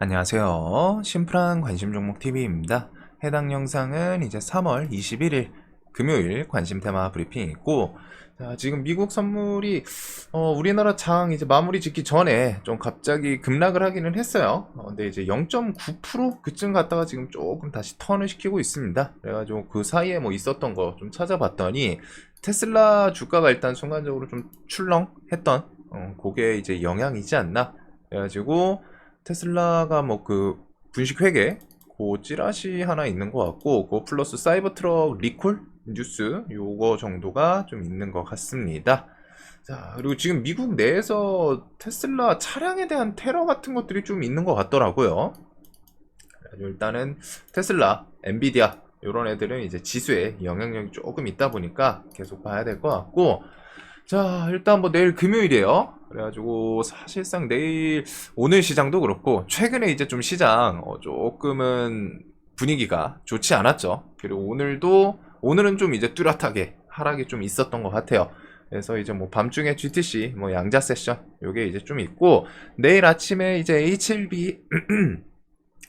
안녕하세요. 심플한 관심 종목 TV입니다. 해당 영상은 이제 3월 21일 금요일 관심 테마 브리핑 있고, 자, 지금 미국 선물이 우리나라 장 이제 마무리 짓기 전에 좀 갑자기 급락을 하기는 했어요. 근데 이제 0.9% 그쯤 갔다가 지금 조금 다시 턴을 시키고 있습니다. 그래가지고 그 사이에 뭐 있었던 거 좀 찾아봤더니 테슬라 주가가 일단 순간적으로 좀 출렁했던 그게 이제 영향이지 않나. 그래가지고 테슬라가 뭐 그 분식 회계 그 찌라시 하나 있는 것 같고, 그 플러스 사이버 트럭 리콜 뉴스 요거 정도가 좀 있는 것 같습니다. 자, 그리고 지금 미국 내에서 테슬라 차량에 대한 테러 같은 것들이 좀 있는 것 같더라고요. 일단은 테슬라, 엔비디아 요런 애들은 이제 지수에 영향력이 조금 있다 보니까 계속 봐야 될 것 같고, 자, 일단 뭐 내일 금요일이에요. 그래가지고 사실상 내일 오늘 시장도 그렇고 최근에 이제 좀 시장 조금은 분위기가 좋지 않았죠. 그리고 오늘은 좀 이제 뚜렷하게 하락이 좀 있었던 것 같아요. 그래서 이제 뭐 밤중에 GTC 뭐 양자 세션 요게 이제 좀 있고, 내일 아침에 이제 HLB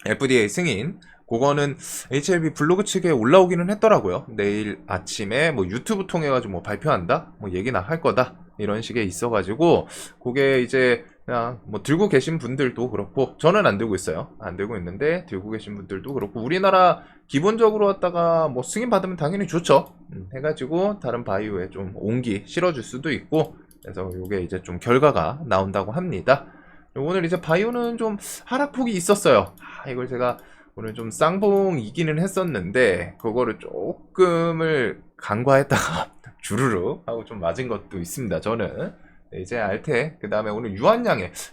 FDA 승인 그거는 HLB 블로그 측에 올라오기는 했더라고요. 내일 아침에 뭐 유튜브 통해 가지고 뭐 발표한다, 뭐 얘기나 할 거다 이런 식의 있어가지고, 그게 이제 그냥 뭐 들고 계신 분들도 그렇고, 저는 안 들고 있어요. 안 들고 있는데 들고 계신 분들도 그렇고, 우리나라 기본적으로 왔다가 뭐 승인 받으면 당연히 좋죠. 해가지고 다른 바이오에 좀 옹기 실어줄 수도 있고, 그래서 요게 이제 좀 결과가 나온다고 합니다. 오늘 이제 바이오는 좀 하락폭이 있었어요. 이걸 제가 오늘 좀 쌍봉이기는 했었는데 그거를 조금을 간과했다가 주르륵 하고 좀 맞은 것도 있습니다. 저는. 네, 이제 알테, 그 다음에 오늘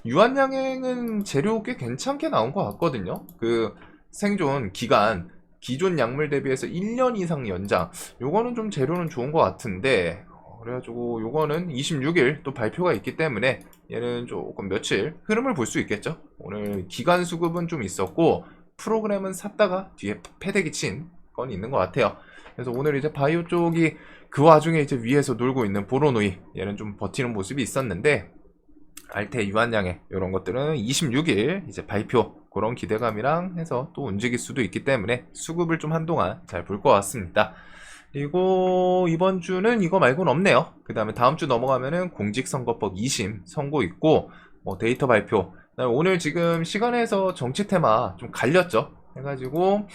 유한양행은 재료 꽤 괜찮게 나온 것 같거든요. 그 생존 기간, 기존 약물 대비해서 1년 이상 연장, 요거는 좀 재료는 좋은 것 같은데, 그래가지고 요거는 26일 또 발표가 있기 때문에 얘는 조금 며칠 흐름을 볼 수 있겠죠. 오늘 기간 수급은 좀 있었고 프로그램은 샀다가 뒤에 패대기 친 건 있는 것 같아요. 그래서 오늘 이제 바이오 쪽이 그 와중에 이제 위에서 놀고 있는 보로노이, 얘는 좀 버티는 모습이 있었는데, 알테, 유한양해 이런 것들은 26일 이제 발표 그런 기대감이랑 해서 또 움직일 수도 있기 때문에 수급을 좀 한동안 잘 볼 것 같습니다. 그리고 이번 주는 이거 말고는 없네요. 그 다음에 다음 주 넘어가면은 공직선거법 2심 선고 있고, 뭐 데이터 발표. 오늘 지금 시간에서 정치 테마 좀 갈렸죠. 해가지고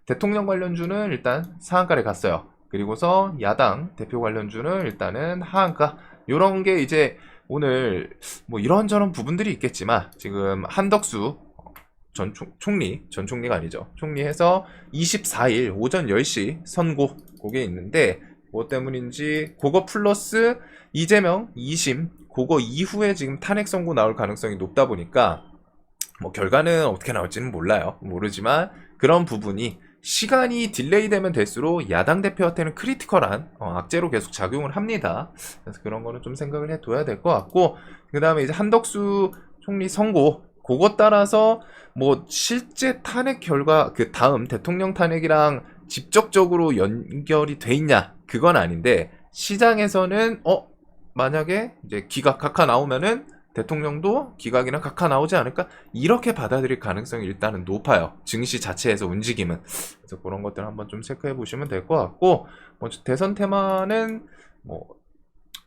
대통령 관련주는 일단 상한가를 갔어요. 그리고서 야당 대표 관련주는 일단은 하한가. 요런 게 이제 오늘 뭐 이런저런 부분들이 있겠지만, 지금 한덕수 전 총리가 아니죠. 총리해서 24일 오전 10시 선고, 그게 있는데, 그것 때문인지, 그거 플러스 이재명 2심, 그거 이후에 지금 탄핵 선고 나올 가능성이 높다 보니까, 뭐 결과는 어떻게 나올지는 모르지만, 그런 부분이 시간이 딜레이 되면 될수록 야당 대표한테는 크리티컬한 악재로 계속 작용을 합니다. 그래서 그런 거는 좀 생각을 해둬야 될 것 같고, 그 다음에 이제 한덕수 총리 선고, 그것 따라서 뭐 실제 탄핵 결과, 그 다음 대통령 탄핵이랑 직접적으로 연결이 돼 있냐, 그건 아닌데, 시장에서는 만약에 이제 기각 각하 나오면은 대통령도 기각이나 각하 나오지 않을까, 이렇게 받아들일 가능성이 일단은 높아요. 증시 자체에서 움직임은. 그래서 그런 것들 한번 좀 체크해 보시면 될 것 같고, 뭐 대선 테마는 뭐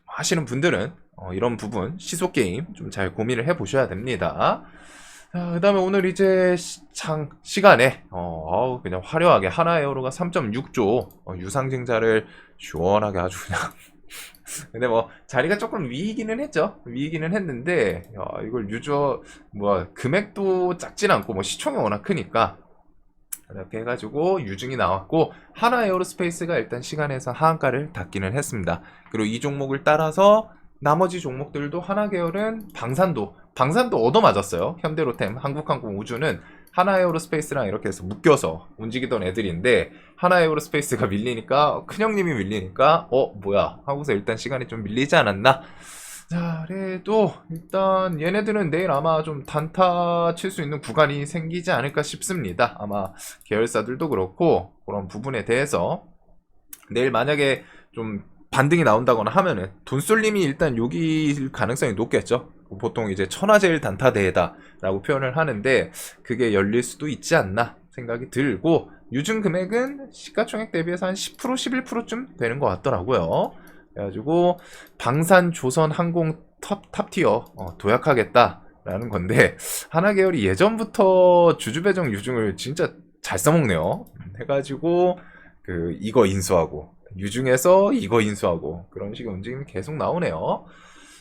하시는 분들은 이런 부분 시소 게임 좀 잘 고민을 해 보셔야 됩니다. 그 다음에 오늘 이제 시간에 그냥 화려하게 하나에어로가 3.6조 유상증자를 시원하게 아주 그냥 근데 뭐 자리가 조금 위이기는 했는데, 이걸 금액도 작진 않고 뭐 시총이 워낙 크니까 이렇게 해가지고 유증이 나왔고, 하나 에어로스페이스가 일단 시간에서 하한가를 닫기는 했습니다. 그리고 이 종목을 따라서 나머지 종목들도, 하나 계열은 방산도 얻어맞았어요. 현대로템, 한국항공, 우주는 하나 에어로스페이스랑 이렇게 해서 묶여서 움직이던 애들인데, 하나 에어로스페이스가 밀리니까, 큰형님이 밀리니까 뭐야 하고서 일단 시간이 좀 밀리지 않았나. 자, 그래도 일단 얘네들은 내일 아마 좀 단타 칠 수 있는 구간이 생기지 않을까 싶습니다. 아마 계열사들도 그렇고, 그런 부분에 대해서 내일 만약에 좀 반등이 나온다거나 하면은 돈쏠림이 일단 여기일 가능성이 높겠죠. 보통 이제 천하제일 단타대회다라고 표현을 하는데 그게 열릴 수도 있지 않나 생각이 들고 유증 금액은 시가총액 대비해서 한 10% 11%쯤 되는 것 같더라고요. 그래가지고 방산 조선 항공 탑티어 도약하겠다라는 건데 하나 계열이 예전부터 주주배정 유증을 진짜 잘 써먹네요. 해가지고 이거 인수하고 유증에서 이거 인수하고 그런 식의 움직임이 계속 나오네요.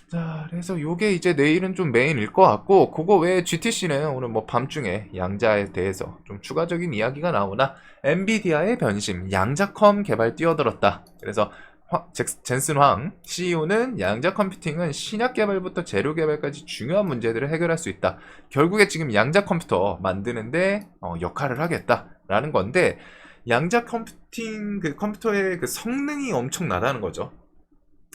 자, 그래서 요게 이제 내일은 좀 메인일 것 같고, 그거 외에 GTC는 오늘 뭐 밤중에 양자에 대해서 좀 추가적인 이야기가 나오나, 엔비디아의 변심, 양자컴 개발 뛰어들었다. 그래서 젠슨 황 CEO는 양자 컴퓨팅은 신약 개발부터 재료 개발까지 중요한 문제들을 해결할 수 있다. 결국에 지금 양자 컴퓨터 만드는데 역할을 하겠다라는 건데, 양자 컴퓨팅 컴퓨터의 성능이 엄청나다는 거죠.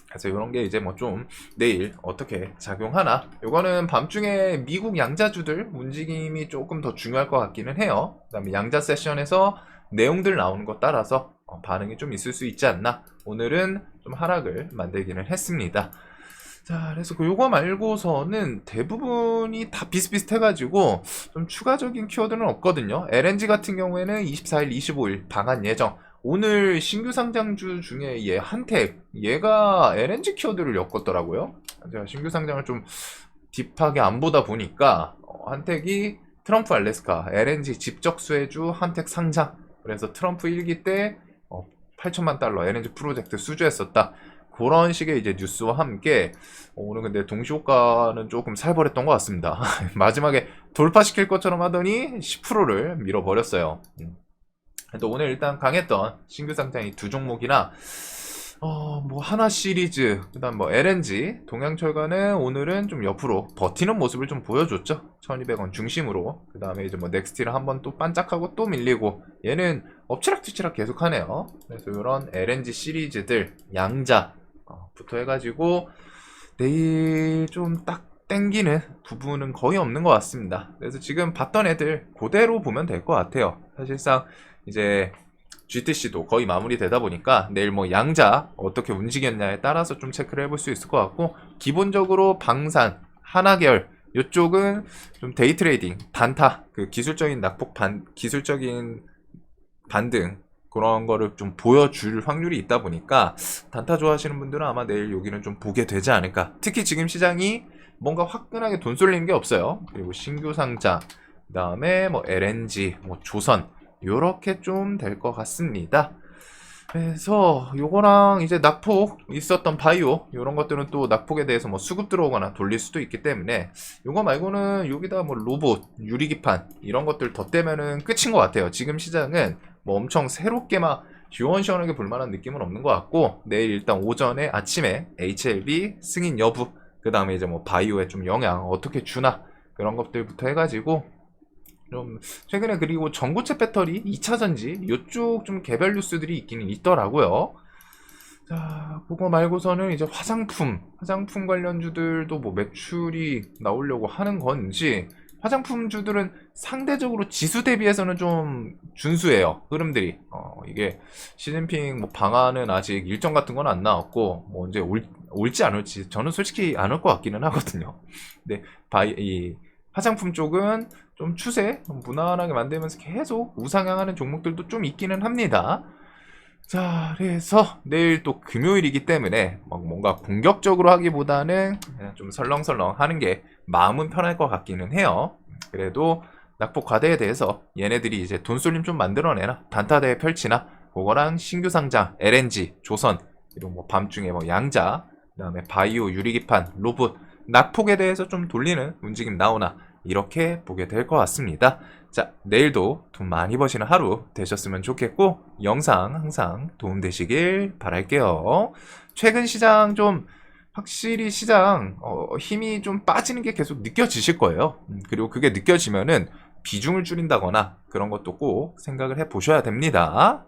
그래서 이런 게 이제 뭐 좀 내일 어떻게 작용하나, 요거는 밤중에 미국 양자주들 움직임이 조금 더 중요할 것 같기는 해요. 그 다음에 양자 세션에서 내용들 나오는 것 따라서 반응이 좀 있을 수 있지 않나. 오늘은 좀 하락을 만들기는 했습니다. 자, 그래서 요거 말고서는 대부분이 다 비슷비슷해가지고 좀 추가적인 키워드는 없거든요. LNG 같은 경우에는 24일, 25일 방한 예정. 오늘 신규 상장주 중에 한택, 얘가 LNG 키워드를 엮었더라고요. 제가 신규 상장을 좀 딥하게 안 보다 보니까 한택이 트럼프 알래스카 LNG 직접 수혜주 한택 상장. 그래서 트럼프 1기 때 8천만 달러 LNG 프로젝트 수주했었다. 그런 식의 이제 뉴스와 함께 오늘 근데 동시호가는 조금 살벌했던 것 같습니다. 마지막에 돌파시킬 것처럼 하더니 10%를 밀어버렸어요. 또 오늘 일단 강했던 신규 상장이 두 종목이나 뭐 하나 시리즈, 그다음 뭐 LNG, 동양철과는 오늘은 좀 옆으로 버티는 모습을 좀 보여줬죠. 1200원 중심으로. 그다음에 이제 뭐 넥스티를 한번 또 반짝하고 또 밀리고, 얘는 엎치락뒤치락 계속하네요. 그래서 이런 LNG 시리즈들 양자부터 해가지고 내일 좀 딱 땡기는 부분은 거의 없는 것 같습니다. 그래서 지금 봤던 애들 그대로 보면 될 것 같아요. 사실상 이제 GTC도 거의 마무리되다 보니까 내일 뭐 양자 어떻게 움직였냐에 따라서 좀 체크를 해볼 수 있을 것 같고, 기본적으로 방산, 하나계열 이쪽은 좀 데이 트레이딩, 단타, 기술적인 낙폭 기술적인 반등 그런 거를 좀 보여줄 확률이 있다 보니까 단타 좋아하시는 분들은 아마 내일 여기는 좀 보게 되지 않을까. 특히 지금 시장이 뭔가 화끈하게 돈 쏠리는 게 없어요. 그리고 신규 상장, 그 다음에 뭐 LNG, 뭐 조선 요렇게 좀 될 것 같습니다. 그래서 요거랑 이제 낙폭 있었던 바이오 요런 것들은 또 낙폭에 대해서 뭐 수급 들어오거나 돌릴 수도 있기 때문에 요거 말고는 여기다 뭐 로봇, 유리기판 이런 것들 덧대면은 끝인 것 같아요. 지금 시장은 뭐 엄청 새롭게 막 시원시원하게 볼만한 느낌은 없는 것 같고, 내일 일단 오전에 아침에 HLB 승인 여부, 그 다음에 이제 뭐 바이오에 좀 영향 어떻게 주나 그런 것들부터 해가지고 좀 최근에, 그리고 전고체 배터리 2차전지 이쪽 좀 개별 뉴스들이 있기는 있더라고요. 자, 그거 말고서는 이제 화장품 관련주들도 뭐 매출이 나오려고 하는 건지, 화장품주들은 상대적으로 지수 대비해서는 좀 준수해요, 흐름들이. 이게 시진핑 뭐 방안은 아직 일정 같은 건 안 나왔고, 뭐 언제 올지 안 올지 저는 솔직히 안 올 것 같기는 하거든요. 근데 이 화장품 쪽은 좀 추세 무난하게 만들면서 계속 우상향하는 종목들도 좀 있기는 합니다. 자, 그래서 내일 또 금요일이기 때문에 뭔가 공격적으로 하기보다는 그냥 좀 설렁설렁 하는 게 마음은 편할 것 같기는 해요. 그래도 낙폭 과대에 대해서 얘네들이 이제 돈 쏠림 좀 만들어내나, 단타대회 펼치나, 그거랑 신규 상장 LNG, 조선, 그리고 뭐 밤중에 뭐 양자, 그 다음에 바이오, 유리기판, 로봇 낙폭에 대해서 좀 돌리는 움직임 나오나, 이렇게 보게 될 것 같습니다. 자, 내일도 돈 많이 버시는 하루 되셨으면 좋겠고, 영상 항상 도움되시길 바랄게요. 최근 시장 좀 확실히 시장 힘이 좀 빠지는 게 계속 느껴지실 거예요. 그리고 그게 느껴지면은 비중을 줄인다거나 그런 것도 꼭 생각을 해 보셔야 됩니다.